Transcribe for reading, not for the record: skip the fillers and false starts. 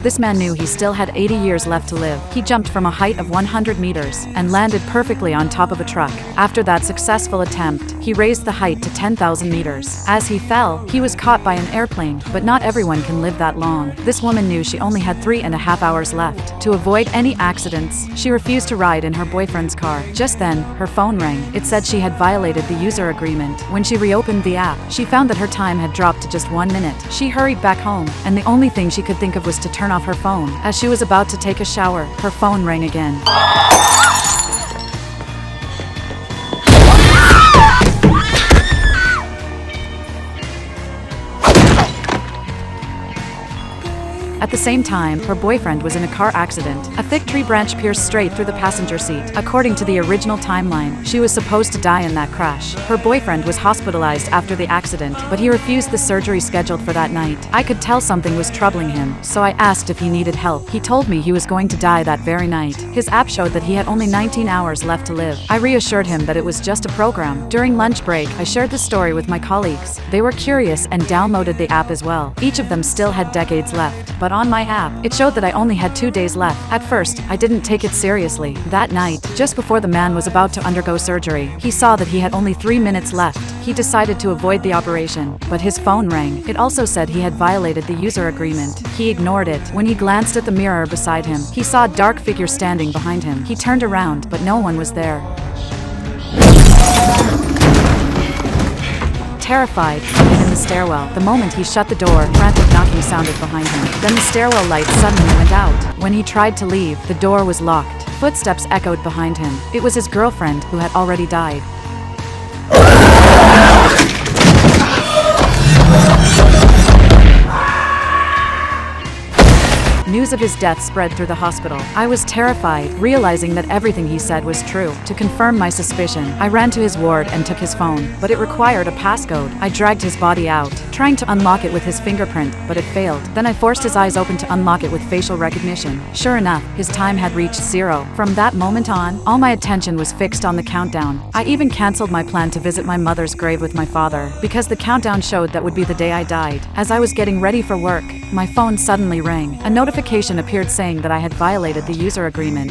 This man knew he still had 80 years left to live. He jumped from a height of 100 meters and landed perfectly on top of a truck. After that successful attempt, he raised the height to 10,000 meters. As he fell, he was caught by an airplane, but not everyone can live that long. This woman knew she only had 3.5 hours left. To avoid any accidents, she refused to ride in her boyfriend's car. Just then, her phone rang. It said she had violated the user agreement. When she reopened the app, she found that her time had dropped to just 1 minute. She hurried back home, and the only thing she could think of was to turn off her phone. As she was about to take a shower, her phone rang again. At the same time, her boyfriend was in a car accident. A thick tree branch pierced straight through the passenger seat. According to the original timeline, she was supposed to die in that crash. Her boyfriend was hospitalized after the accident, but he refused the surgery scheduled for that night. I could tell something was troubling him, so I asked if he needed help. He told me he was going to die that very night. His app showed that he had only 19 hours left to live. I reassured him that it was just a program. During lunch break, I shared the story with my colleagues. They were curious and downloaded the app as well. Each of them still had decades left, but on my app, it showed that I only had 2 days left. At first, I didn't take it seriously. That night, just before the man was about to undergo surgery, he saw that he had only 3 minutes left. He decided to avoid the operation, but his phone rang. It also said he had violated the user agreement. He ignored it. When he glanced at the mirror beside him, he saw a dark figure standing behind him. He turned around, but no one was there. Terrified, he hid in the stairwell. The moment he shut the door, frantic knocking sounded behind him. Then the stairwell light suddenly went out. When he tried to leave, the door was locked. Footsteps echoed behind him. It was his girlfriend, who had already died. News of his death spread through the hospital. I was terrified, realizing that everything he said was true. To confirm my suspicion, I ran to his ward and took his phone, but it required a passcode. I dragged his body out, trying to unlock it with his fingerprint, but it failed. Then I forced his eyes open to unlock it with facial recognition. Sure enough, his time had reached 0. From that moment on, all my attention was fixed on the countdown. I even canceled my plan to visit my mother's grave with my father, because the countdown showed that would be the day I died. As I was getting ready for work, my phone suddenly rang. A notification appeared saying that I had violated the user agreement.